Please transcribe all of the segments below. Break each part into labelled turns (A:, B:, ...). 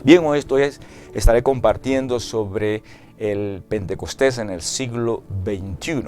A: Bien, hoy estaré compartiendo sobre el Pentecostés en el siglo XXI.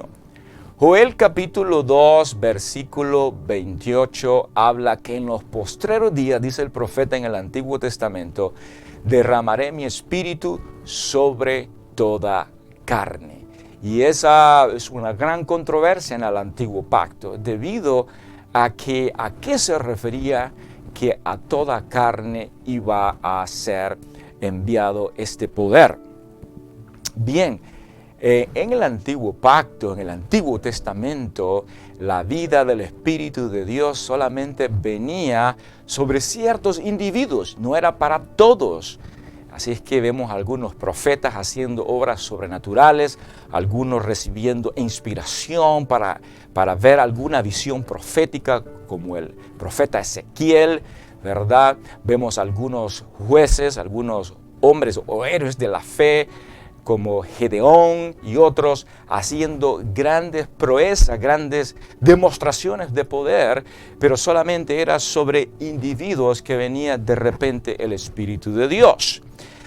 A: Joel capítulo 2, versículo 28 habla que en los postreros días, dice el profeta en el Antiguo Testamento, derramaré mi espíritu sobre toda carne. Y esa es una gran controversia en el Antiguo Pacto, debido a que a qué se refería que a toda carne iba a ser enviado este poder. Bien, en el Antiguo Pacto, en el Antiguo Testamento, la vida del Espíritu de Dios solamente venía sobre ciertos individuos, no era para todos. Así es que vemos algunos profetas haciendo obras sobrenaturales, algunos recibiendo inspiración para ver alguna visión profética, como el profeta Ezequiel, ¿verdad? Vemos algunos jueces, algunos hombres o héroes de la fe, como Gedeón y otros, haciendo grandes proezas, grandes demostraciones de poder, pero solamente era sobre individuos que venía de repente el Espíritu de Dios.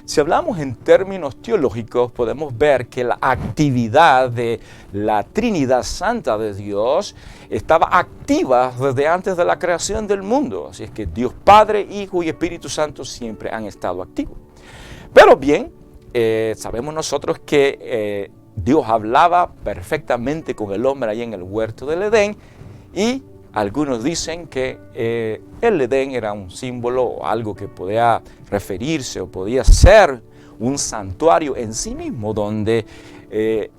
A: Si hablamos en términos teológicos, podemos ver que la actividad de la Trinidad Santa de Dios estaba activa desde antes de la creación del mundo. Así es que Dios Padre, Hijo y Espíritu Santo siempre han estado activos. Pero bien, sabemos nosotros que Dios hablaba perfectamente con el hombre ahí en el huerto del Edén, y algunos dicen que el Edén era un símbolo o algo que podía referirse o podía ser un santuario en sí mismo, donde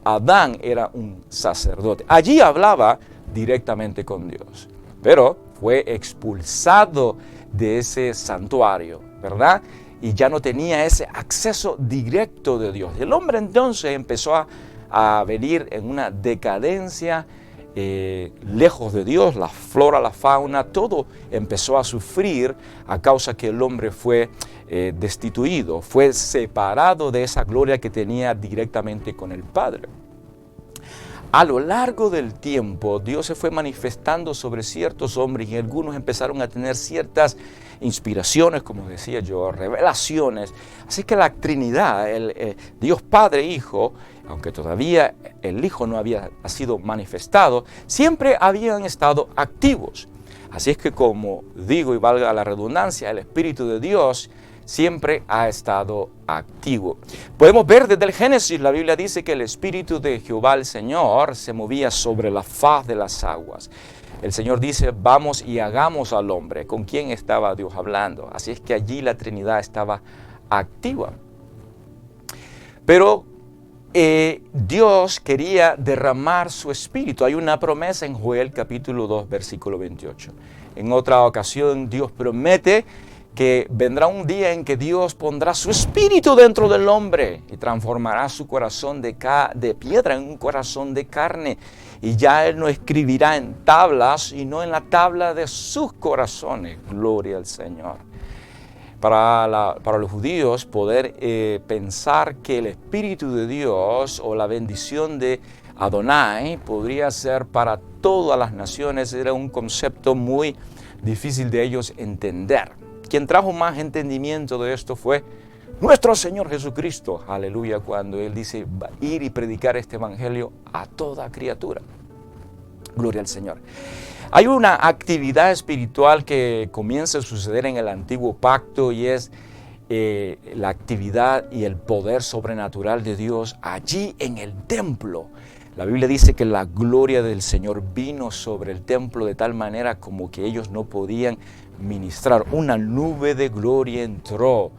A: Adán era un sacerdote. Allí hablaba directamente con Dios, pero fue expulsado de ese santuario, ¿verdad? Y ya no tenía ese acceso directo de Dios. El hombre entonces empezó a venir en una decadencia lejos de Dios. La flora, la fauna, todo empezó a sufrir a causa que el hombre fue destituido, fue separado de esa gloria que tenía directamente con el Padre. A lo largo del tiempo, Dios se fue manifestando sobre ciertos hombres y algunos empezaron a tener ciertas inspiraciones, como decía yo, revelaciones. Así que la Trinidad, Dios Padre e Hijo, aunque todavía el Hijo no había sido manifestado, siempre habían estado activos. Así es que, como digo y valga la redundancia, el Espíritu de Dios siempre ha estado activo. Podemos ver desde el Génesis, la Biblia dice que el Espíritu de Jehová el Señor se movía sobre la faz de las aguas. El Señor dice, vamos y hagamos al hombre. ¿Con quién estaba Dios hablando? Así es que allí la Trinidad estaba activa. Pero Dios quería derramar su Espíritu. Hay una promesa en Joel capítulo 2, versículo 28. En otra ocasión Dios promete que vendrá un día en que Dios pondrá su espíritu dentro del hombre y transformará su corazón de piedra en un corazón de carne. Y ya Él no escribirá en tablas, sino en la tabla de sus corazones. Gloria al Señor. Para los judíos, poder pensar que el Espíritu de Dios o la bendición de Adonai podría ser para todas las naciones era un concepto muy difícil de ellos entender. Quien trajo más entendimiento de esto fue nuestro Señor Jesucristo, aleluya, cuando Él dice ir y predicar este evangelio a toda criatura. Gloria al Señor. Hay una actividad espiritual que comienza a suceder en el Antiguo Pacto y es la actividad y el poder sobrenatural de Dios allí en el templo. La Biblia dice que la gloria del Señor vino sobre el templo de tal manera como que ellos no podían ministrar. Una nube de gloria entró.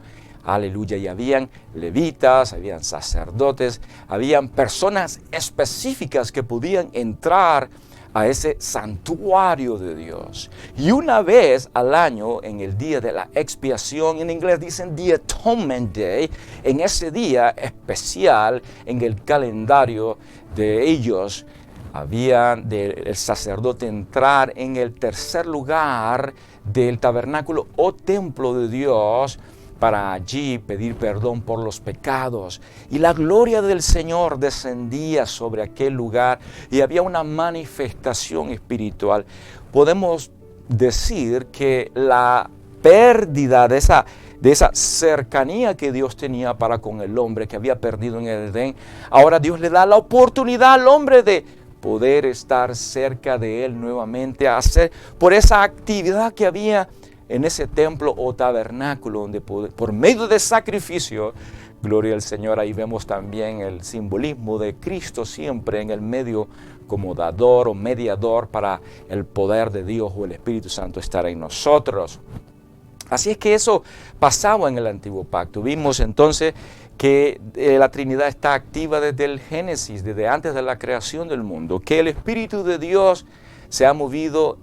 A: Aleluya. Y habían levitas, habían sacerdotes, habían personas específicas que podían entrar a ese santuario de Dios. Y una vez al año, en el día de la expiación, en inglés dicen The Atonement Day, en ese día especial en el calendario de ellos, había el sacerdote entrar en el tercer lugar del tabernáculo o templo de Dios para allí pedir perdón por los pecados. Y la gloria del Señor descendía sobre aquel lugar y había una manifestación espiritual. Podemos decir que la pérdida de de esa cercanía que Dios tenía para con el hombre que había perdido en el Edén. Ahora Dios le da la oportunidad al hombre de poder estar cerca de Él nuevamente, hacer por esa actividad que había en ese templo o tabernáculo, donde por medio de sacrificio, gloria al Señor, ahí vemos también el simbolismo de Cristo siempre en el medio como dador o mediador para el poder de Dios o el Espíritu Santo estar en nosotros. Así es que eso pasaba en el Antiguo Pacto. Vimos entonces que la Trinidad está activa desde el Génesis, desde antes de la creación del mundo, que el Espíritu de Dios se ha movido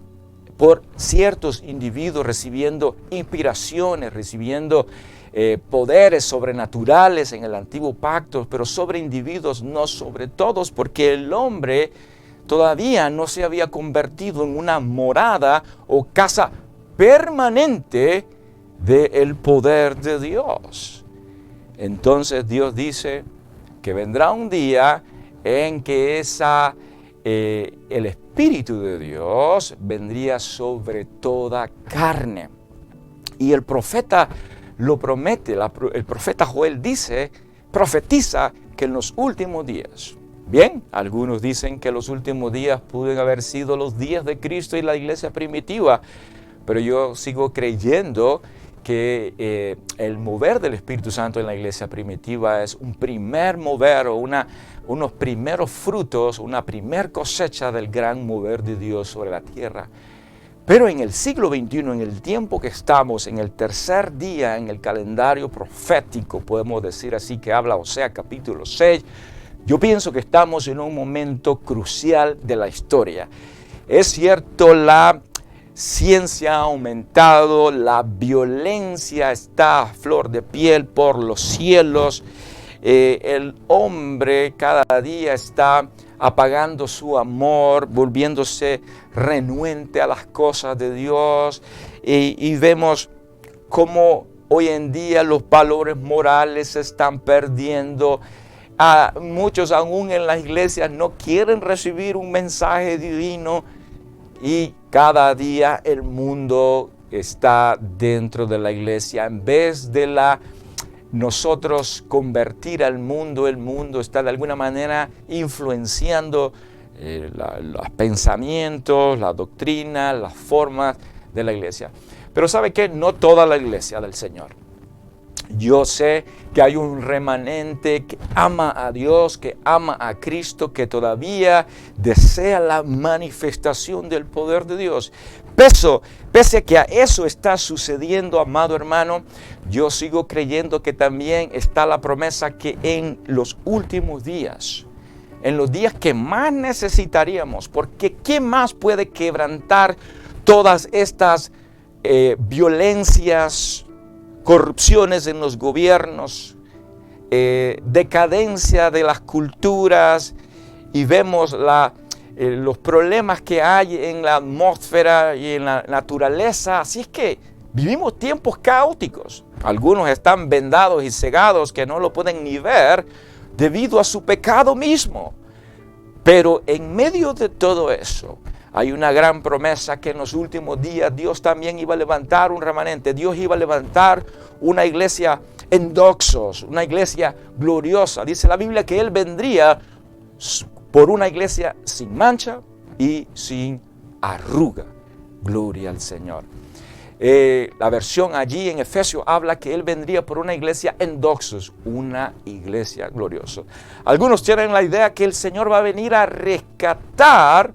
A: por ciertos individuos recibiendo inspiraciones, recibiendo poderes sobrenaturales en el Antiguo Pacto, pero sobre individuos, no sobre todos, porque el hombre todavía no se había convertido en una morada o casa permanente del poder de Dios. Entonces Dios dice que vendrá un día en que el Espíritu de Dios vendría sobre toda carne. Y el profeta lo promete, el profeta Joel profetiza que en los últimos días, bien, algunos dicen que los últimos días pueden haber sido los días de Cristo y la iglesia primitiva, pero yo sigo creyendo que el mover del Espíritu Santo en la iglesia primitiva es un primer mover o unos primeros frutos, una primer cosecha del gran mover de Dios sobre la tierra. Pero en el siglo XXI, en el tiempo que estamos, en el tercer día en el calendario profético, podemos decir así, que habla Osea capítulo 6, yo pienso que estamos en un momento crucial de la historia. Es cierto, la ciencia ha aumentado, la violencia está a flor de piel por los cielos, el hombre cada día está apagando su amor, volviéndose renuente a las cosas de Dios, y vemos cómo hoy en día los valores morales se están perdiendo. Muchos aún en las iglesias no quieren recibir un mensaje divino, y cada día el mundo está dentro de la iglesia. En vez de nosotros convertir al mundo, el mundo está de alguna manera influenciando los pensamientos, la doctrina, las formas de la iglesia. Pero ¿sabe qué? No toda la iglesia del Señor. Yo sé que hay un remanente que ama a Dios, que ama a Cristo, que todavía desea la manifestación del poder de Dios. Pese a que a eso está sucediendo, amado hermano, yo sigo creyendo que también está la promesa que en los últimos días, en los días que más necesitaríamos, porque ¿qué más puede quebrantar todas estas violencias, corrupciones en los gobiernos, decadencia de las culturas, y vemos los problemas que hay en la atmósfera y en la naturaleza? Así es que vivimos tiempos caóticos. Algunos están vendados y cegados que no lo pueden ni ver debido a su pecado mismo. Pero en medio de todo eso, hay una gran promesa que en los últimos días Dios también iba a levantar un remanente. Dios iba a levantar una iglesia en doxos, una iglesia gloriosa. Dice la Biblia que Él vendría por una iglesia sin mancha y sin arruga. Gloria al Señor. La versión allí en Efesios habla que Él vendría por una iglesia en doxos, una iglesia gloriosa. Algunos tienen la idea que el Señor va a venir a rescatar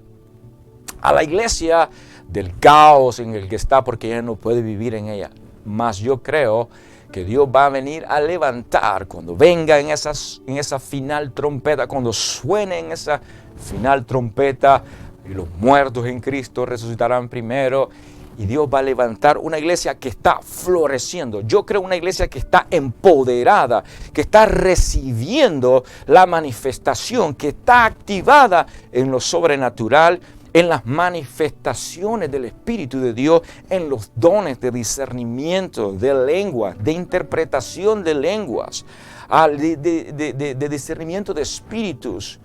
A: a la iglesia del caos en el que está, porque ella no puede vivir en ella. Mas yo creo que Dios va a venir a levantar cuando venga en esa final trompeta, cuando suene en esa final trompeta, y los muertos en Cristo resucitarán primero, y Dios va a levantar una iglesia que está floreciendo. Yo creo una iglesia que está empoderada, que está recibiendo la manifestación, que está activada en lo sobrenatural, en las manifestaciones del Espíritu de Dios, en los dones de discernimiento de lenguas, de interpretación de lenguas, de discernimiento de espíritus.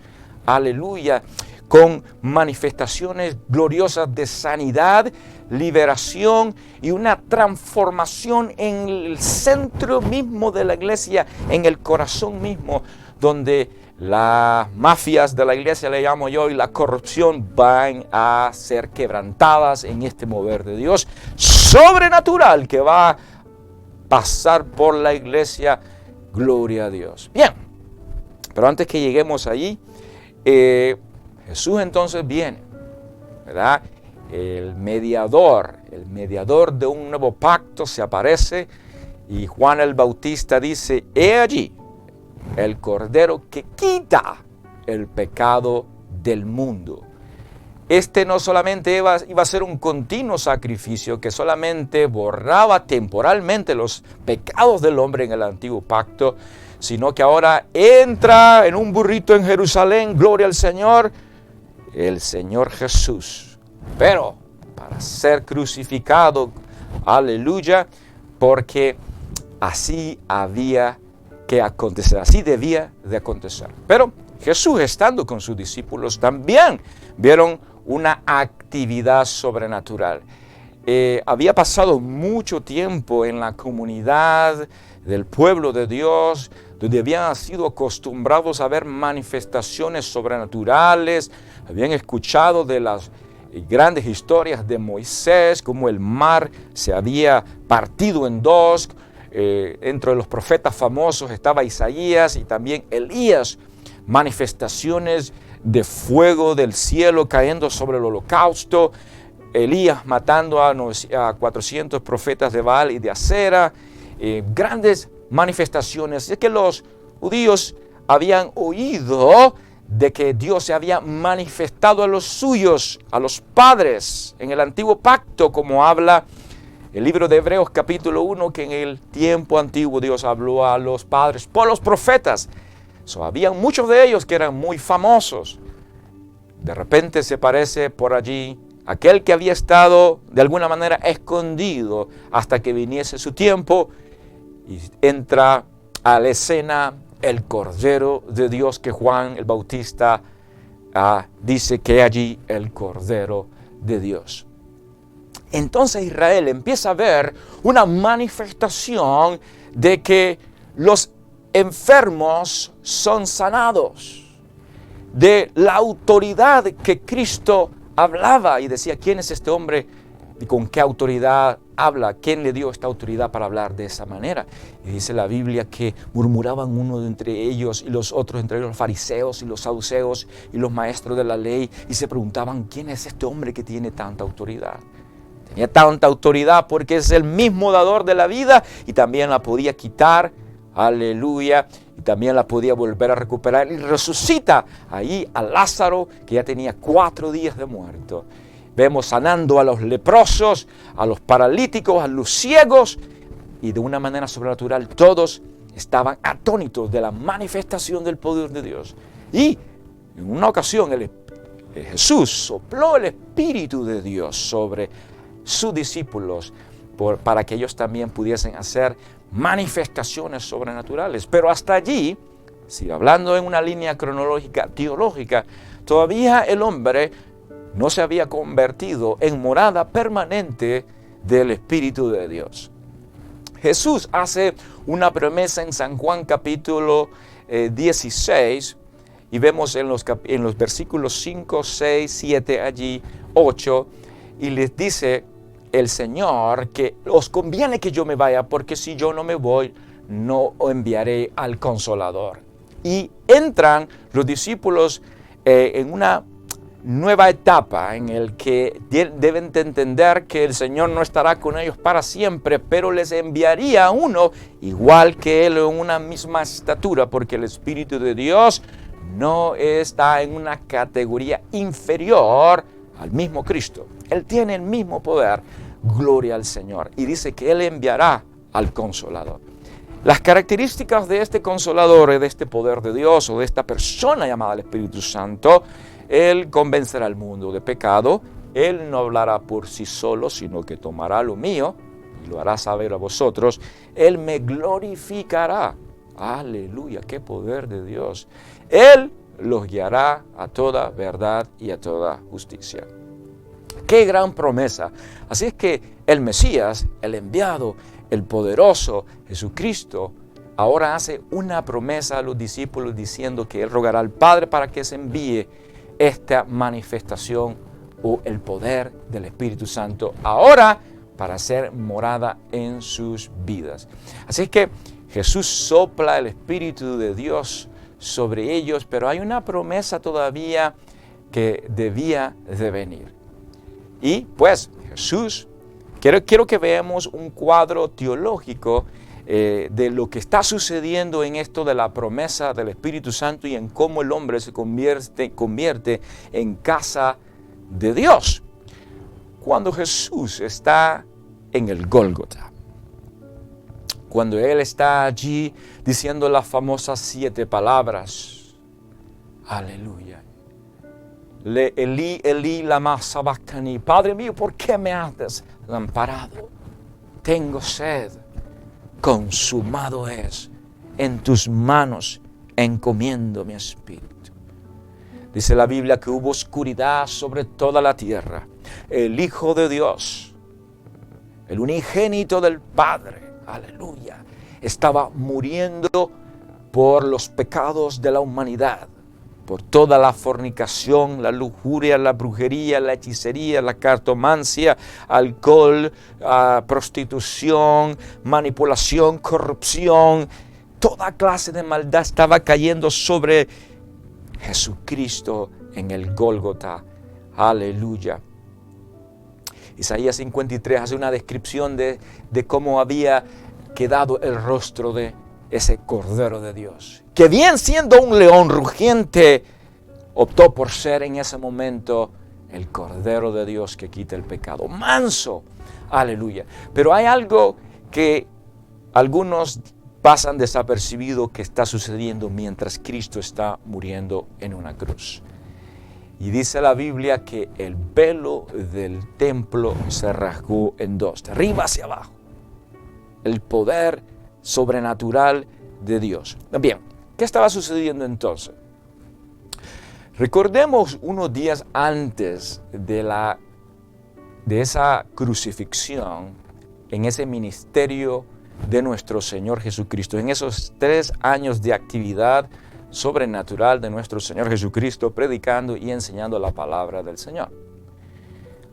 A: Aleluya. con manifestaciones gloriosas de sanidad, liberación y una transformación en el centro mismo de la iglesia, en el corazón mismo, donde las mafias de la iglesia, le llamo yo, y la corrupción van a ser quebrantadas en este mover de Dios sobrenatural que va a pasar por la iglesia. Gloria a Dios. Bien, pero antes que lleguemos allí, Jesús entonces viene, ¿verdad? El mediador de un nuevo pacto se aparece y Juan el Bautista dice: he allí el Cordero que quita el pecado del mundo. Este no solamente iba a ser un continuo sacrificio que solamente borraba temporalmente los pecados del hombre en el antiguo pacto, sino que ahora entra en un burrito en Jerusalén, gloria al Señor, el Señor Jesús. Pero para ser crucificado, aleluya, porque así había que acontecer, así debía de acontecer. Pero Jesús, estando con sus discípulos, también vieron una actividad sobrenatural. Había pasado mucho tiempo en la comunidad del pueblo de Dios, donde habían sido acostumbrados a ver manifestaciones sobrenaturales, habían escuchado de las grandes historias de Moisés, como el mar se había partido en dos. Entre los profetas famosos estaba Isaías y también Elías, manifestaciones de fuego del cielo cayendo sobre el holocausto, Elías matando a 400 profetas de Baal y de Acera, grandes manifestaciones. Es que los judíos habían oído de que Dios se había manifestado a los suyos, a los padres, en el antiguo pacto, como habla el libro de Hebreos capítulo 1, que en el tiempo antiguo Dios habló a los padres por los profetas. Habían muchos de ellos que eran muy famosos. De repente se aparece por allí aquel que había estado de alguna manera escondido hasta que viniese su tiempo, y entra a la escena el Cordero de Dios, que Juan el Bautista dice que allí el Cordero de Dios. Entonces Israel empieza a ver una manifestación de que los enfermos son sanados, de la autoridad que Cristo hablaba y decía: ¿quién es este hombre y con qué autoridad habla? ¿Quién le dio esta autoridad para hablar de esa manera? Y dice la Biblia que murmuraban uno de entre ellos y los otros, entre ellos los fariseos y los saduceos y los maestros de la ley, y se preguntaban: ¿quién es este hombre que tiene tanta autoridad? Tenía tanta autoridad porque es el mismo dador de la vida y también la podía quitar, aleluya, y también la podía volver a recuperar, y resucita ahí a Lázaro, que ya tenía 4 días de muerto. Vemos sanando a los leprosos, a los paralíticos, a los ciegos, y de una manera sobrenatural todos estaban atónitos de la manifestación del poder de Dios. Y en una ocasión Jesús sopló el Espíritu de Dios sobre sus discípulos para que ellos también pudiesen hacer manifestaciones sobrenaturales. Pero hasta allí, si hablando en una línea cronológica teológica, todavía el hombre no se había convertido en morada permanente del Espíritu de Dios. Jesús hace una promesa en San Juan capítulo 16, y vemos en los versículos 5, 6, 7, allí 8, y les dice el Señor que os conviene que yo me vaya, porque si yo no me voy, no enviaré al Consolador. Y entran los discípulos en una nueva etapa en el que deben de entender que el Señor no estará con ellos para siempre, pero les enviaría uno igual que Él, en una misma estatura, porque el Espíritu de Dios no está en una categoría inferior al mismo Cristo. Él tiene el mismo poder. Gloria al Señor. Y dice que Él enviará al Consolador. Las características de este Consolador, de este poder de Dios, o de esta persona llamada el Espíritu Santo: Él convencerá al mundo de pecado. Él no hablará por sí solo, sino que tomará lo mío y lo hará saber a vosotros. Él me glorificará. Aleluya, qué poder de Dios. Él los guiará a toda verdad y a toda justicia. ¡Qué gran promesa! Así es que el Mesías, el enviado, el poderoso Jesucristo, ahora hace una promesa a los discípulos diciendo que Él rogará al Padre para que se envíe esta manifestación o el poder del Espíritu Santo ahora para ser morada en sus vidas. Así que Jesús sopla el Espíritu de Dios sobre ellos, pero hay una promesa todavía que debía de venir. Y pues Jesús, quiero que veamos un cuadro teológico de lo que está sucediendo en esto de la promesa del Espíritu Santo y en cómo el hombre se convierte en casa de Dios. Cuando Jesús está en el Gólgota, cuando Él está allí diciendo las famosas 7 palabras, aleluya, Elí, Elí, lama sabactani, Padre mío, ¿por qué me has desamparado? Tengo sed, consumado es, en tus manos encomiendo mi espíritu. Dice la Biblia que hubo oscuridad sobre toda la tierra. El Hijo de Dios, el unigénito del Padre, aleluya, estaba muriendo por los pecados de la humanidad, por toda la fornicación, la lujuria, la brujería, la hechicería, la cartomancia, alcohol, prostitución, manipulación, corrupción. Toda clase de maldad estaba cayendo sobre Jesucristo en el Gólgota. Aleluya. Isaías 53 hace una descripción de cómo había quedado el rostro de ese Cordero de Dios, que bien siendo un león rugiente, optó por ser en ese momento el Cordero de Dios que quita el pecado. Manso, aleluya. Pero hay algo que algunos pasan desapercibido que está sucediendo mientras Cristo está muriendo en una cruz. Y dice la Biblia que el velo del templo se rasgó en 2, de arriba hacia abajo. El poder sobrenatural de Dios. Bien, ¿qué estaba sucediendo entonces? Recordemos unos días antes de esa crucifixión, en ese ministerio de nuestro Señor Jesucristo, en esos 3 años de actividad sobrenatural de nuestro Señor Jesucristo, predicando y enseñando la palabra del Señor.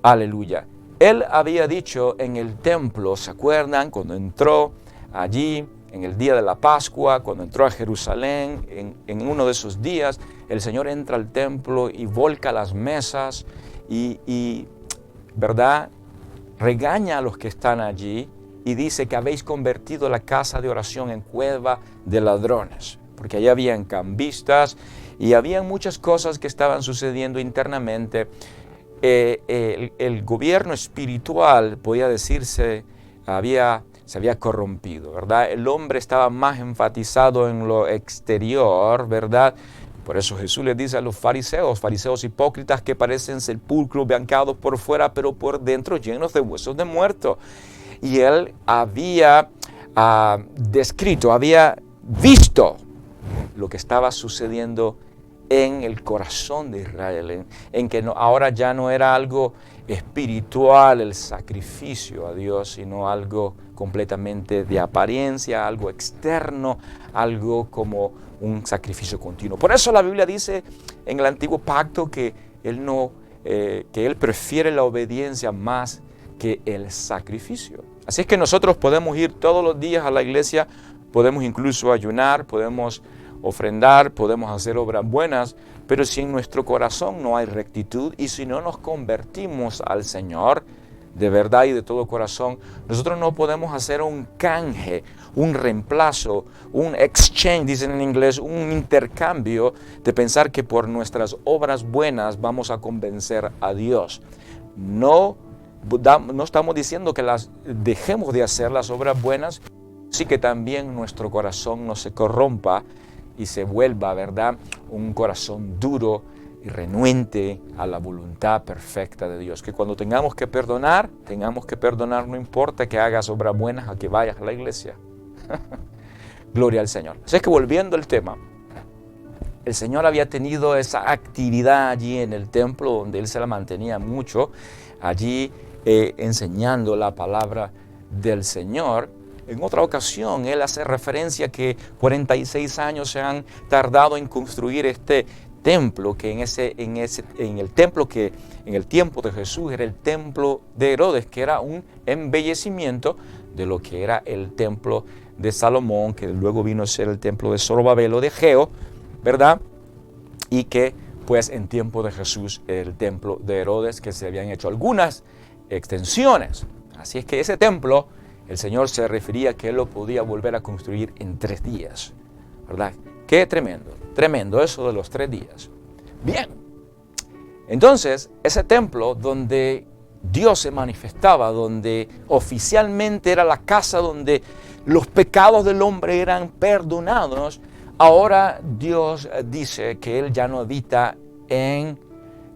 A: Aleluya. Él había dicho en el templo, ¿se acuerdan? Cuando entró allí en el día de la Pascua, cuando entró a Jerusalén, en uno de esos días, el Señor entra al templo y volca las mesas y ¿verdad? Regaña a los que están allí y dice que habéis convertido la casa de oración en cueva de ladrones, porque allá habían cambistas y había muchas cosas que estaban sucediendo internamente. El gobierno espiritual, podía decirse, se había corrompido, ¿verdad? El hombre estaba más enfatizado en lo exterior, ¿verdad? Por eso Jesús les dice a los fariseos hipócritas que parecen sepulcros blanqueados por fuera, pero por dentro llenos de huesos de muertos. Y él había descrito, había visto lo que estaba sucediendo en el corazón de Israel, en que ahora ya no era algo espiritual el sacrificio a Dios, sino algo completamente de apariencia, algo externo, algo como un sacrificio continuo. Por eso la Biblia dice en el Antiguo Pacto que Él prefiere la obediencia más que el sacrificio. Así es que nosotros podemos ir todos los días a la iglesia, podemos incluso ayunar, podemos ofrendar, podemos hacer obras buenas, pero si en nuestro corazón no hay rectitud y si no nos convertimos al Señor de verdad y de todo corazón, nosotros no podemos hacer un canje, un reemplazo, un exchange, dicen en inglés, un intercambio de pensar que por nuestras obras buenas vamos a convencer a Dios. No estamos diciendo que dejemos de hacer las obras buenas, sí que también nuestro corazón no se corrompa y se vuelva, ¿verdad?, un corazón duro y renuente a la voluntad perfecta de Dios. Que cuando tengamos que perdonar, no importa que hagas obras buenas, a que vayas a la iglesia. Gloria al Señor. Así es que volviendo al tema, el Señor había tenido esa actividad allí en el templo, donde Él se la mantenía mucho, allí enseñando la palabra del Señor. En otra ocasión, Él hace referencia que 46 años se han tardado en construir este templo, que en el tiempo de Jesús era el templo de Herodes, que era un embellecimiento de lo que era el templo de Salomón, que luego vino a ser el templo de Zorobabel o de Geo, ¿verdad? Y que pues en tiempo de Jesús el templo de Herodes, que se habían hecho algunas extensiones. Así es que ese templo, el Señor se refería que Él lo podía volver a construir en 3 días, ¿verdad? Qué tremendo, tremendo eso de los 3 días. Bien, entonces ese templo donde Dios se manifestaba, donde oficialmente era la casa donde los pecados del hombre eran perdonados, ahora Dios dice que Él ya no habita en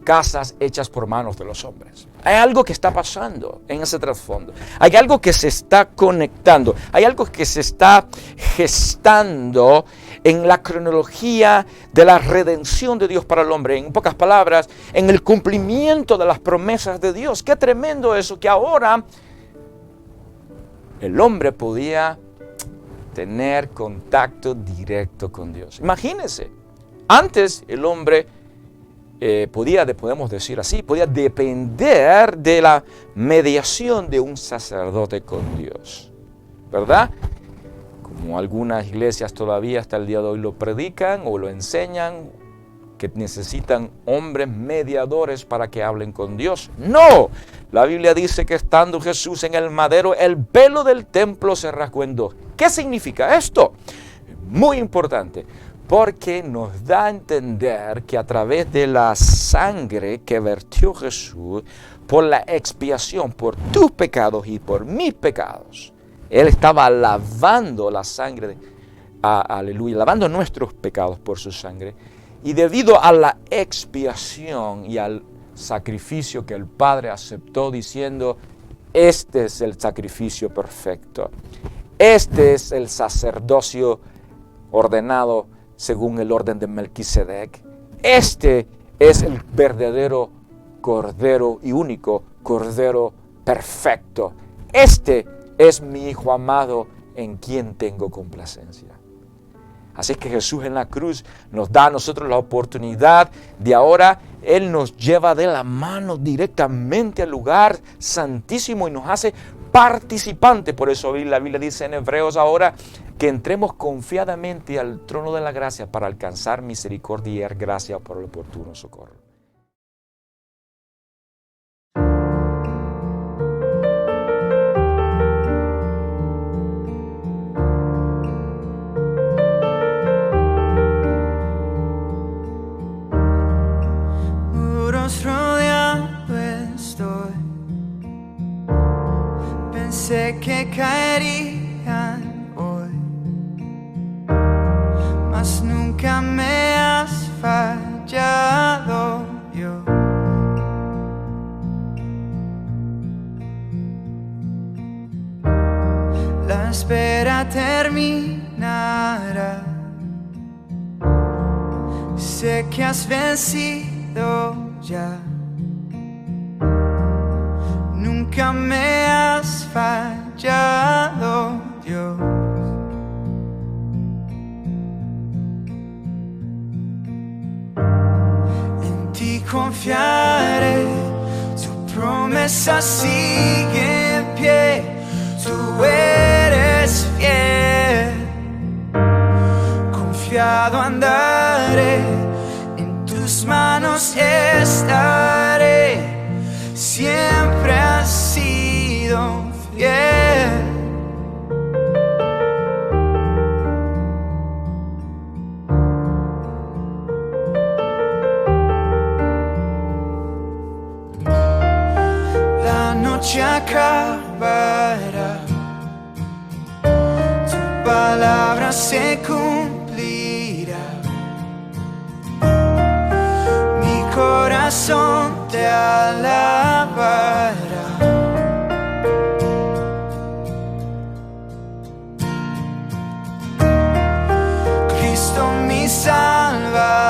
A: casas hechas por manos de los hombres. Hay algo que está pasando en ese trasfondo. Hay algo que se está conectando. Hay algo que se está gestando en la cronología de la redención de Dios para el hombre. En pocas palabras, en el cumplimiento de las promesas de Dios. Qué tremendo eso, que ahora el hombre podía tener contacto directo con Dios. Imagínense, antes el hombre podemos decir así, podía depender de la mediación de un sacerdote con Dios, ¿verdad? Como algunas iglesias todavía hasta el día de hoy lo predican o lo enseñan, que necesitan hombres mediadores para que hablen con Dios. ¡No! La Biblia dice que estando Jesús en el madero, el velo del templo se rasgó en 2. ¿Qué significa esto? Muy importante. Porque nos da a entender que a través de la sangre que vertió Jesús, por la expiación, por tus pecados y por mis pecados, Él estaba lavando la sangre, aleluya, lavando nuestros pecados por su sangre. Y debido a la expiación y al sacrificio que el Padre aceptó diciendo, este es el sacrificio perfecto, este es el sacerdocio ordenado según el orden de Melquisedec. Este es el verdadero Cordero y único Cordero perfecto. Este es mi Hijo amado en quien tengo complacencia. Así que Jesús en la cruz nos da a nosotros la oportunidad de ahora, Él nos lleva de la mano directamente al lugar santísimo y nos hace participante. Por eso la Biblia dice en Hebreos ahora que entremos confiadamente al trono de la gracia para alcanzar misericordia y gracia por el oportuno socorro.
B: Muros rodeando estoy, pensé que caerían hoy, mas nunca me has fallado, Dios. La espera terminará, sé que has vencido ya. Nunca me has fallado, Dios. En ti confiaré, tu promesa sigue en pie, tú eres fiel. Confiado andaré, en tus manos estaré, siempre has sido fiel. La noche acabará, tu palabra se cumplirá. Mi corazón te alabará. Cristo mi Salvador,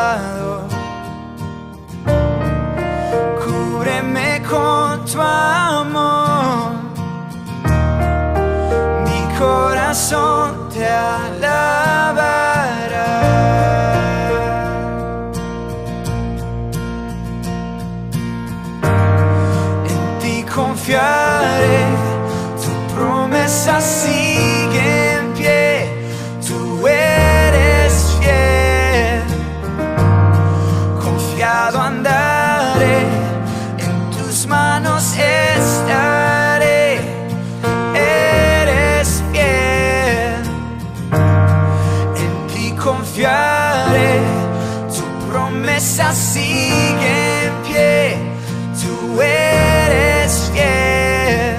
B: confiaré, tu promesa sigue en pie, tú eres fiel.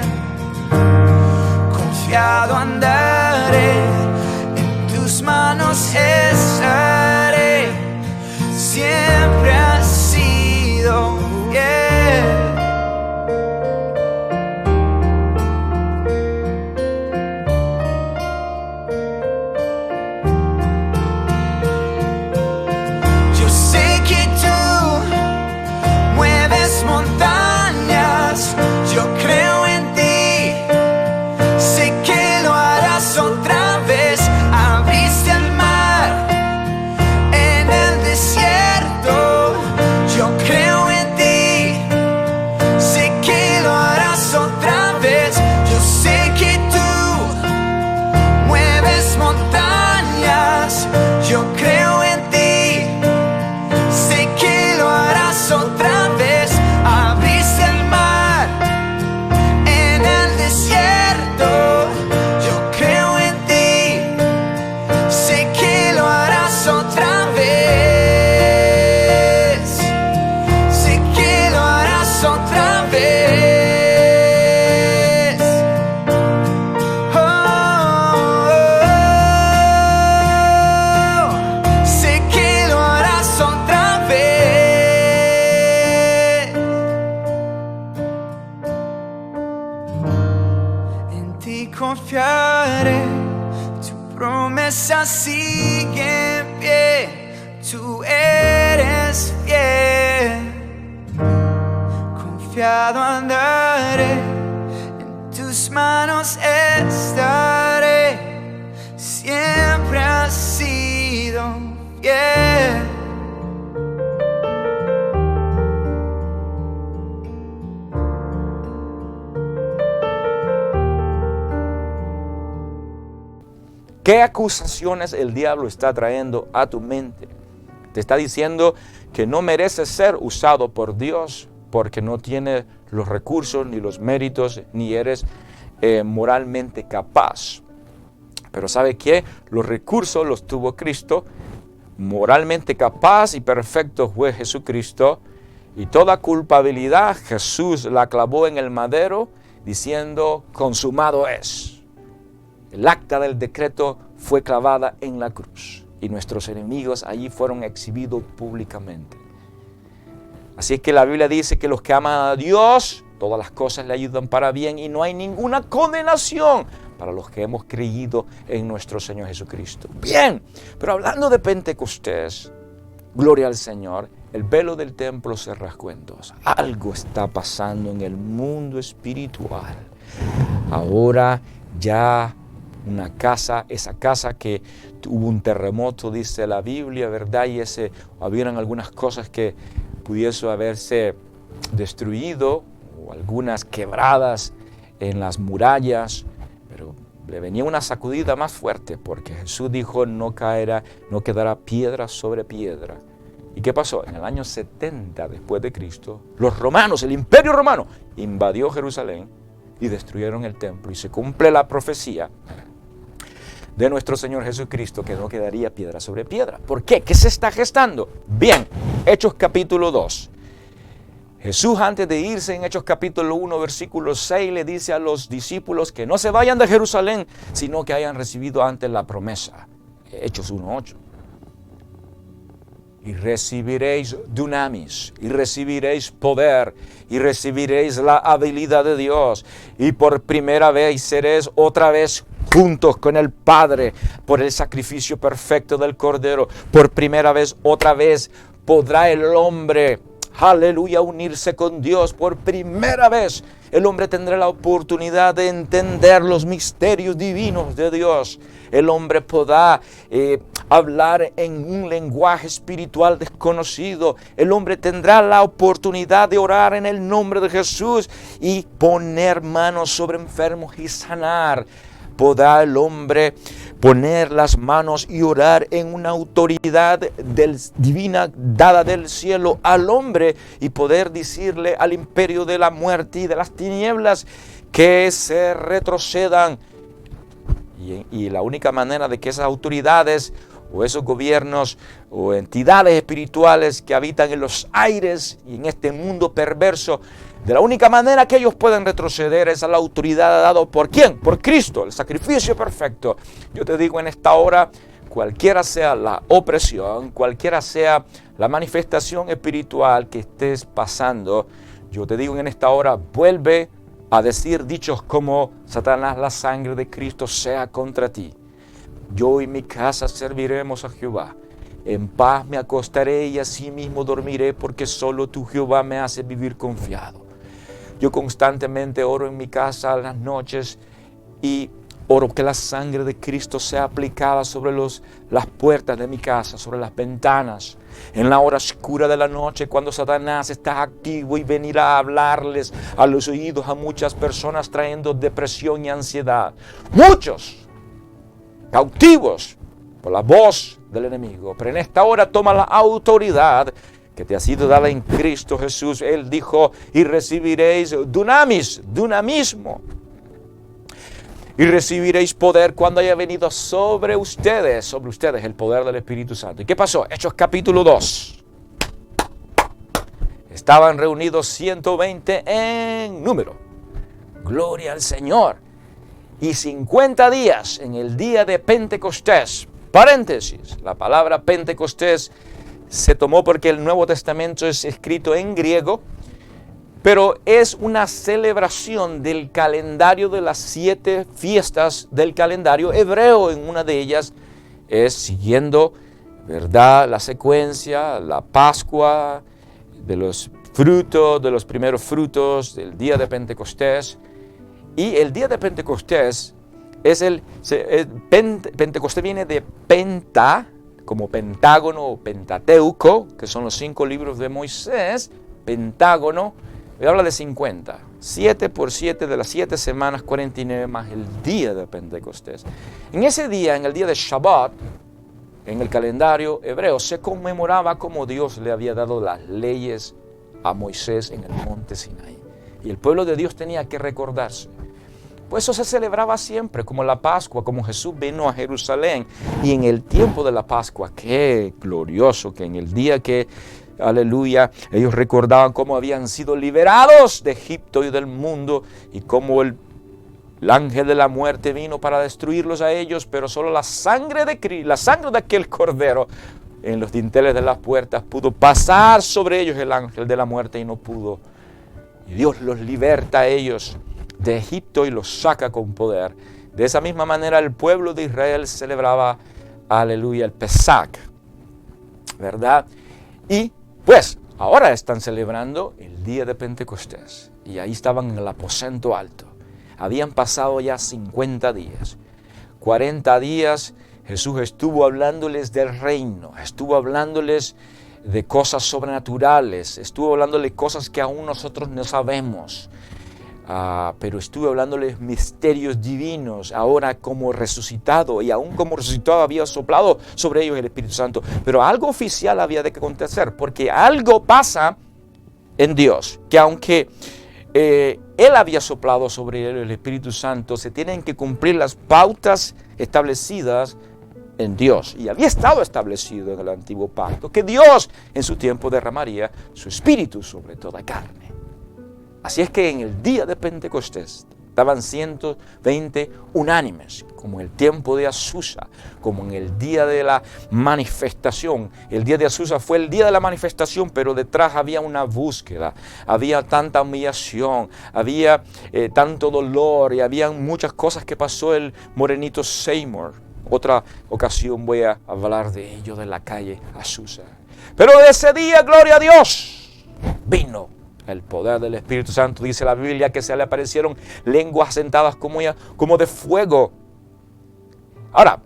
B: Confiado andaré, en tus manos estaré, siempre has sido fiel. Yo sé que tú mueves montañas, yo creo en ti, sé que lo harás otra vez. Abriste el mar en el desierto, yo creo en ti, sé que lo harás otra vez. Yo sé que tú mueves montañas, yo creo en ti, sé que lo harás otra vez. Abriste el mar en el desierto, yo creo en ti, sé que lo harás otra vez, sé que lo harás otra vez. Oh, sé que lo harás otra vez. En ti confiaré, tu promesa sigue en pie, tú eres fiel. Confiado andaré, en tus manos estaré, siempre has sido fiel.
A: ¿Qué acusaciones el diablo está trayendo a tu mente? Te está diciendo que no mereces ser usado por Dios porque no tienes los recursos ni los méritos ni eres moralmente capaz. Pero ¿sabe qué? Los recursos los tuvo Cristo, moralmente capaz y perfecto fue Jesucristo, y toda culpabilidad Jesús la clavó en el madero diciendo: consumado es. El acta del decreto fue clavada en la cruz y nuestros enemigos allí fueron exhibidos públicamente. Así es que la Biblia dice que los que aman a Dios, todas las cosas le ayudan para bien y no hay ninguna condenación para los que hemos creído en nuestro Señor Jesucristo. Bien, pero hablando de Pentecostés, gloria al Señor, el velo del templo se rasgó en dos. Algo está pasando en el mundo espiritual. Ahora ya una casa, esa casa que tuvo un terremoto, dice la Biblia, ¿verdad? Y habían algunas cosas que pudiesen haberse destruido, o algunas quebradas en las murallas, pero le venía una sacudida más fuerte, porque Jesús dijo: no quedará piedra sobre piedra. ¿Y qué pasó? En el año 70 después de Cristo, los romanos, el imperio romano, invadió Jerusalén y destruyeron el templo, y se cumple la profecía de nuestro Señor Jesucristo, que no quedaría piedra sobre piedra. ¿Por qué? ¿Qué se está gestando? Bien, Hechos capítulo 2. Jesús, antes de irse, en Hechos capítulo 1, versículo 6, le dice a los discípulos que no se vayan de Jerusalén, sino que hayan recibido antes la promesa. Hechos 1:8. Y recibiréis dunamis, y recibiréis poder, y recibiréis la habilidad de Dios, y por primera vez seréis otra vez juntos con el Padre por el sacrificio perfecto del Cordero. Por primera vez, otra vez, podrá el hombre, aleluya, unirse con Dios. Por primera vez, el hombre tendrá la oportunidad de entender los misterios divinos de Dios. El hombre podrá hablar en un lenguaje espiritual desconocido. El hombre tendrá la oportunidad de orar en el nombre de Jesús y poner manos sobre enfermos y sanar. Podrá el hombre poner las manos y orar en una autoridad divina dada del cielo al hombre y poder decirle al imperio de la muerte y de las tinieblas que se retrocedan. Y la única manera de que esas autoridades o esos gobiernos o entidades espirituales que habitan en los aires y en este mundo perverso, de la única manera que ellos pueden retroceder es a la autoridad dada por ¿quién? Por Cristo, el sacrificio perfecto. Yo te digo en esta hora, cualquiera sea la opresión, cualquiera sea la manifestación espiritual que estés pasando, yo te digo en esta hora, vuelve a decir dichos como: Satanás, la sangre de Cristo sea contra ti. Yo y mi casa serviremos a Jehová. En paz me acostaré y así mismo dormiré, porque solo tú, Jehová, me hace vivir confiado. Yo constantemente oro en mi casa a las noches y oro que la sangre de Cristo sea aplicada sobre las puertas de mi casa, sobre las ventanas. En la hora oscura de la noche, cuando Satanás está activo y venir a hablarles a los oídos a muchas personas trayendo depresión y ansiedad. Muchos cautivos por la voz del enemigo. Pero en esta hora toma la autoridad que te ha sido dada en Cristo Jesús. Él dijo: y recibiréis dunamis, dunamismo. Y recibiréis poder cuando haya venido sobre ustedes el poder del Espíritu Santo. ¿Y qué pasó? Hechos capítulo 2. Estaban reunidos 120 en número. Gloria al Señor. Y 50 días en el día de Pentecostés. Paréntesis, la palabra Pentecostés se tomó porque el Nuevo Testamento es escrito en griego, pero es una celebración del calendario de las 7 fiestas del calendario hebreo. En una de ellas es siguiendo, ¿verdad?, la secuencia, la Pascua, de los frutos, de los primeros frutos, del día de Pentecostés. Y el día de Pentecostés Pentecostés viene de penta, como Pentágono o Pentateuco, que son los 5 libros de Moisés. Pentágono, habla de 50. 7 por 7 de las 7 semanas, 49 más el día de Pentecostés. En ese día, en el día de Shabbat, en el calendario hebreo, se conmemoraba como Dios le había dado las leyes a Moisés en el monte Sinaí. Y el pueblo de Dios tenía que recordarse. Pues eso se celebraba siempre, como la Pascua, como Jesús vino a Jerusalén. Y en el tiempo de la Pascua, qué glorioso que en el día que, aleluya, ellos recordaban cómo habían sido liberados de Egipto y del mundo, y cómo el ángel de la muerte vino para destruirlos a ellos, pero solo la sangre de aquel cordero en los dinteles de las puertas pudo pasar sobre ellos el ángel de la muerte y no pudo. Y Dios los liberta a ellos de Egipto y los saca con poder. De esa misma manera el pueblo de Israel celebraba, aleluya, el Pesach, ¿verdad? Y pues ahora están celebrando el día de Pentecostés. Y ahí estaban en el aposento alto. Habían pasado ya 50 días. 40 días Jesús estuvo hablándoles del reino, estuvo hablándoles de cosas sobrenaturales, estuvo hablándoles cosas que aún nosotros no sabemos. Pero estuve hablándoles misterios divinos, ahora como resucitado, y aún como resucitado había soplado sobre ellos el Espíritu Santo. Pero algo oficial había de acontecer, porque algo pasa en Dios, que aunque Él había soplado sobre él el Espíritu Santo, se tienen que cumplir las pautas establecidas en Dios. Y había estado establecido en el antiguo pacto, que Dios en su tiempo derramaría su Espíritu sobre toda carne. Así es que en el día de Pentecostés estaban 120 unánimes, como en el tiempo de Azusa, como en el día de la manifestación. El día de Azusa fue el día de la manifestación, pero detrás había una búsqueda, había tanta humillación, había tanto dolor y había muchas cosas que pasó el morenito Seymour. Otra ocasión voy a hablar de ello, de la calle Azusa. Pero ese día, gloria a Dios, vino el poder del Espíritu Santo. Dice la Biblia que se le aparecieron lenguas asentadas como de fuego. Ahora,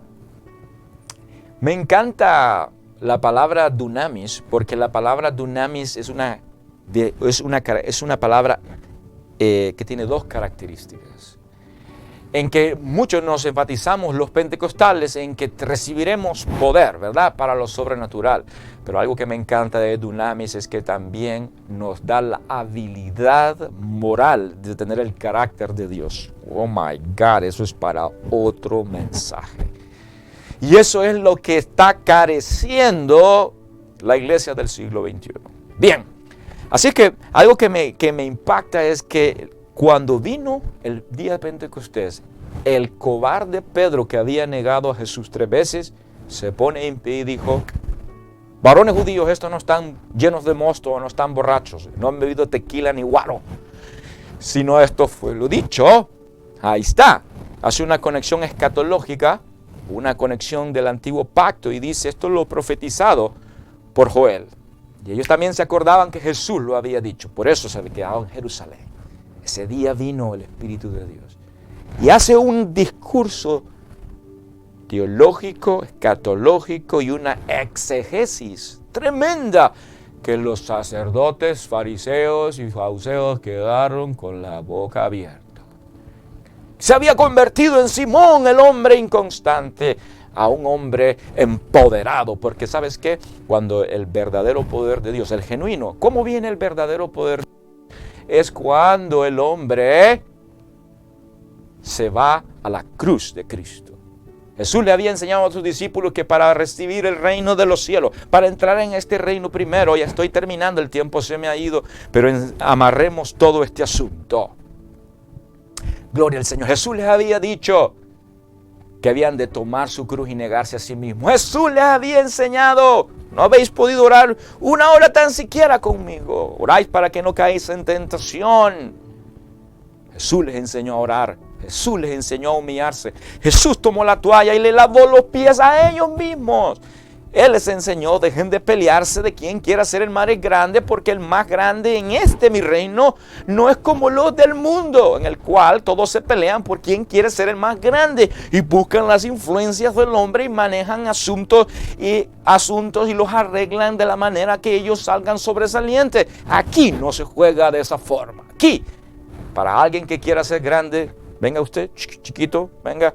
A: me encanta la palabra dunamis, porque la palabra dunamis es una palabra que tiene 2 características. En que muchos nos enfatizamos los pentecostales en que recibiremos poder, ¿verdad?, para lo sobrenatural. Pero algo que me encanta de dunamis es que también nos da la habilidad moral de tener el carácter de Dios. Oh my God, eso es para otro mensaje. Y eso es lo que está careciendo la iglesia del siglo XXI. Bien, así que algo que me impacta es que cuando vino el día de Pentecostés, el cobarde Pedro, que había negado a Jesús 3 veces, se pone en pie y dijo: varones judíos, estos no están llenos de mosto, no están borrachos, no han bebido tequila ni guaro, sino esto fue lo dicho. Ahí está. Hace una conexión escatológica, una conexión del antiguo pacto, y dice: esto es lo profetizado por Joel. Y ellos también se acordaban que Jesús lo había dicho, por eso se había quedado en Jerusalén. Ese día vino el Espíritu de Dios y hace un discurso teológico, escatológico y una exegesis tremenda, que los sacerdotes, fariseos y saduceos quedaron con la boca abierta. Se había convertido en Simón, el hombre inconstante, a un hombre empoderado, porque ¿sabes qué? Cuando el verdadero poder de Dios, el genuino, ¿cómo viene el verdadero poder? Es cuando el hombre se va a la cruz de Cristo. Jesús le había enseñado a sus discípulos que para recibir el reino de los cielos, para entrar en este reino primero, ya estoy terminando, el tiempo se me ha ido, pero amarremos todo este asunto. Gloria al Señor. Jesús les había dicho que habían de tomar su cruz y negarse a sí mismos. Jesús les había enseñado: no habéis podido orar una hora tan siquiera conmigo. Oráis para que no caáis en tentación. Jesús les enseñó a orar. Jesús les enseñó a humillarse. Jesús tomó la toalla y le lavó los pies a ellos mismos. Él les enseñó: dejen de pelearse de quién quiera ser el más grande, porque el más grande en mi reino no es como los del mundo, en el cual todos se pelean por quién quiere ser el más grande y buscan las influencias del hombre y manejan asuntos y los arreglan de la manera que ellos salgan sobresalientes. Aquí no se juega de esa forma. Aquí, para alguien que quiera ser grande, venga usted, chiquito, venga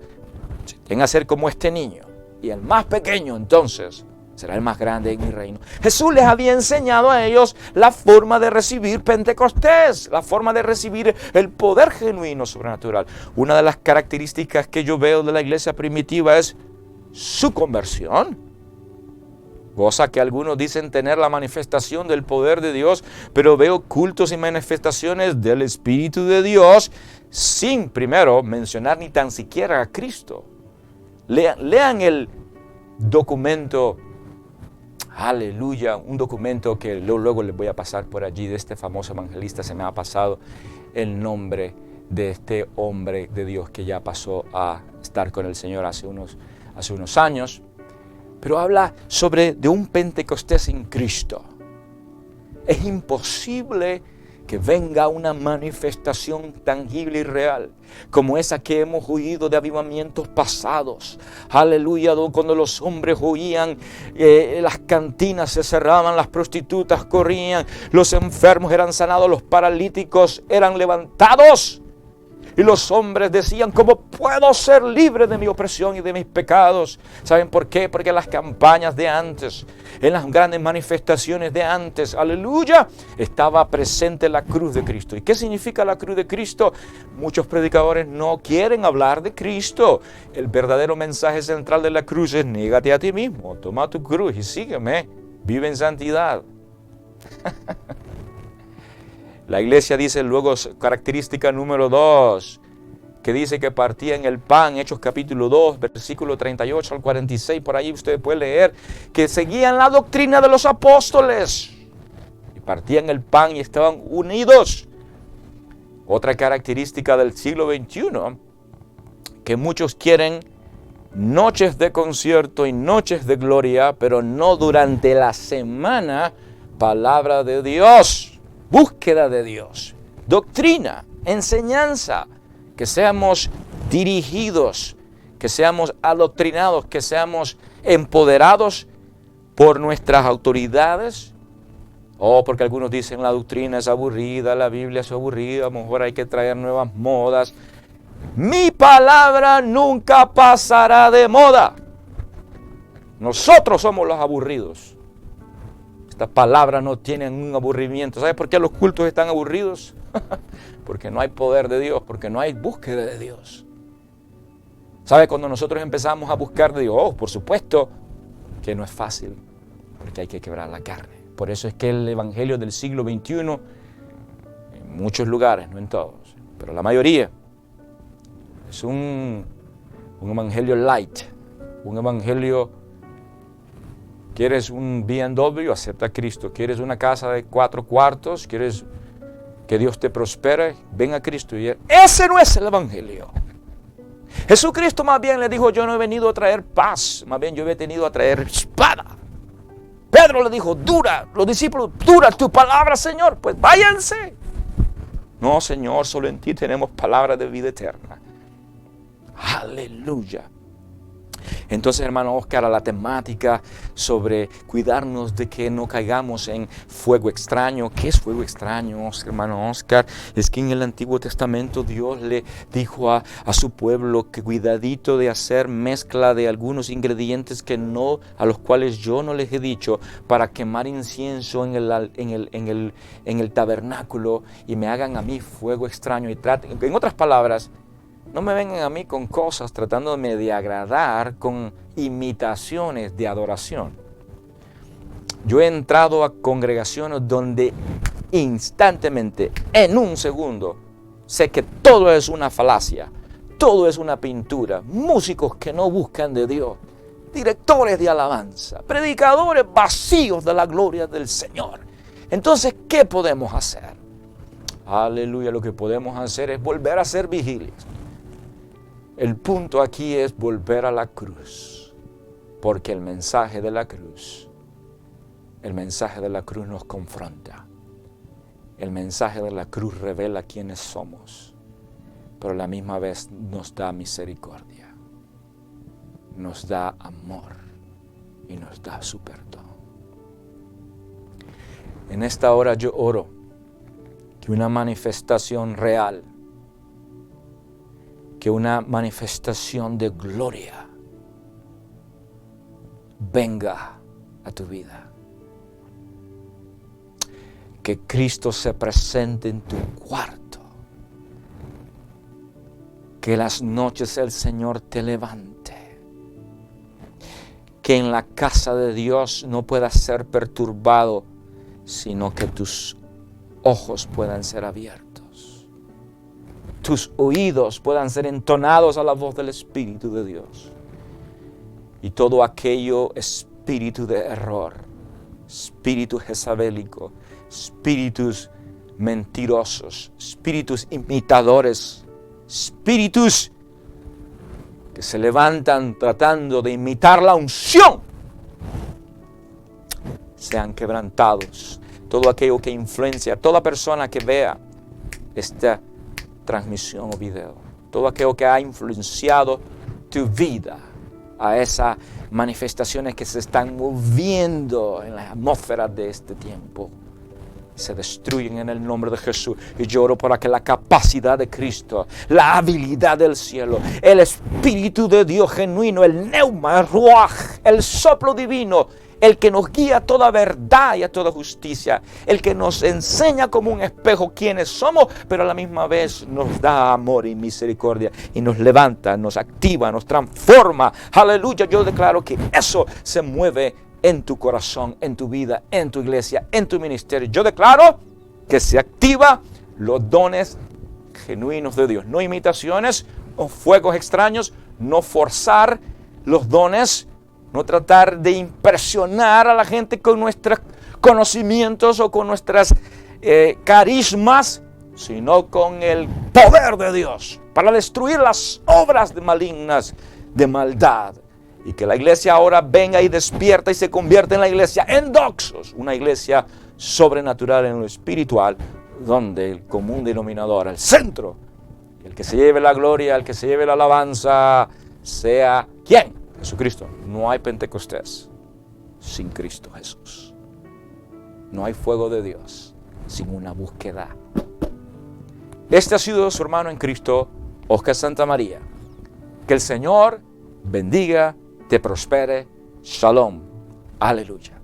A: a ser como este niño. Y el más pequeño, entonces, será el más grande en mi reino. Jesús les había enseñado a ellos la forma de recibir Pentecostés, la forma de recibir el poder genuino sobrenatural. Una de las características que yo veo de la iglesia primitiva es su conversión. Cosa que algunos dicen tener la manifestación del poder de Dios, pero veo cultos y manifestaciones del Espíritu de Dios sin primero mencionar ni tan siquiera a Cristo. Lean el documento, aleluya, un documento que luego les voy a pasar por allí, de este famoso evangelista. Se me ha pasado el nombre de este hombre de Dios que ya pasó a estar con el Señor hace unos años, pero habla de un Pentecostés sin Cristo. Es imposible que venga una manifestación tangible y real como esa que hemos oído de avivamientos pasados. Aleluya, cuando los hombres oían, las cantinas se cerraban, las prostitutas corrían, los enfermos eran sanados, los paralíticos eran levantados. Y los hombres decían: ¿cómo puedo ser libre de mi opresión y de mis pecados? ¿Saben por qué? Porque en las campañas de antes, en las grandes manifestaciones de antes, aleluya, estaba presente la cruz de Cristo. ¿Y qué significa la cruz de Cristo? Muchos predicadores no quieren hablar de Cristo. El verdadero mensaje central de la cruz es: niégate a ti mismo, toma tu cruz y sígueme, vive en santidad. La iglesia dice luego, característica número 2, que dice que partían el pan, Hechos capítulo 2, versículo 38 al 46, por ahí usted puede leer, que seguían la doctrina de los apóstoles, y partían el pan y estaban unidos. Otra característica del siglo XXI, que muchos quieren noches de concierto y noches de gloria, pero no durante la semana, palabra de Dios. Búsqueda de Dios, doctrina, enseñanza, que seamos dirigidos, que seamos adoctrinados, que seamos empoderados por nuestras autoridades. Porque algunos dicen la doctrina es aburrida, la Biblia es aburrida, a lo mejor hay que traer nuevas modas. Mi palabra nunca pasará de moda. Nosotros somos los aburridos. Estas palabras no tienen un aburrimiento. ¿Sabes por qué los cultos están aburridos? Porque no hay poder de Dios, porque no hay búsqueda de Dios. ¿Sabe? Cuando nosotros empezamos a buscar de Dios, por supuesto que no es fácil, porque hay que quebrar la carne. Por eso es que el evangelio del siglo XXI, en muchos lugares, no en todos, pero la mayoría, es un evangelio light, un evangelio. ¿Quieres un BMW? Acepta a Cristo. ¿Quieres una casa de 4 cuartos? ¿Quieres que Dios te prospere? Ven a Cristo. Y ese no es el evangelio. Jesucristo más bien le dijo, yo no he venido a traer paz, más bien yo he venido a traer espada. Pedro le dijo, dura, los discípulos, dura tu palabra, Señor, pues váyanse. No, Señor, solo en ti tenemos palabra de vida eterna. Aleluya. Entonces, hermano Oscar, a la temática sobre cuidarnos de que no caigamos en fuego extraño. ¿Qué es fuego extraño, hermano Oscar? Es que en el Antiguo Testamento Dios le dijo a su pueblo que cuidadito de hacer mezcla de algunos ingredientes a los cuales yo no les he dicho, para quemar incienso en el tabernáculo y me hagan a mí fuego extraño. En otras palabras, no me vengan a mí con cosas tratándome de agradar con imitaciones de adoración. Yo he entrado a congregaciones donde instantemente, en un segundo, sé que todo es una falacia, todo es una pintura, músicos que no buscan de Dios, directores de alabanza, predicadores vacíos de la gloria del Señor. Entonces, ¿qué podemos hacer? Aleluya, lo que podemos hacer es volver a hacer vigilias. El punto aquí es volver a la cruz, porque el mensaje de la cruz nos confronta. El mensaje de la cruz revela quiénes somos, pero a la misma vez nos da misericordia, nos da amor y nos da su perdón. En esta hora yo oro que una manifestación real, que una manifestación de gloria venga a tu vida. Que Cristo se presente en tu cuarto. Que las noches el Señor te levante. Que en la casa de Dios no puedas ser perturbado, sino que tus ojos puedan ser abiertos. Tus oídos puedan ser entonados a la voz del Espíritu de Dios. Y todo aquello espíritu de error, espíritu jezabélico, espíritus mentirosos, espíritus imitadores, espíritus que se levantan tratando de imitar la unción, sean quebrantados. Todo aquello que influencia a toda persona que vea esta transmisión o video, todo aquello que ha influenciado tu vida a esas manifestaciones que se están moviendo en la atmósfera de este tiempo, se destruyen en el nombre de Jesús. Y yo oro para que la capacidad de Cristo, la habilidad del cielo, el Espíritu de Dios genuino, el neuma, el ruaj, el soplo divino, el que nos guía a toda verdad y a toda justicia, el que nos enseña como un espejo quiénes somos, pero a la misma vez nos da amor y misericordia y nos levanta, nos activa, nos transforma. Aleluya, yo declaro que eso se mueve en tu corazón, en tu vida, en tu iglesia, en tu ministerio. Yo declaro que se activa los dones genuinos de Dios, no imitaciones o fuegos extraños, no forzar los dones, no tratar de impresionar a la gente con nuestros conocimientos o con nuestras carismas, sino con el poder de Dios para destruir las obras malignas de maldad. Y que la iglesia ahora venga y despierta y se convierta en la iglesia endoxos, una iglesia sobrenatural en lo espiritual, donde el común denominador, el centro, el que se lleve la gloria, el que se lleve la alabanza, sea ¿quién? Jesucristo. No hay Pentecostés sin Cristo Jesús. No hay fuego de Dios sin una búsqueda. Este ha sido su hermano en Cristo, Oscar Santamaría. Que el Señor bendiga, te prospere. Shalom. Aleluya.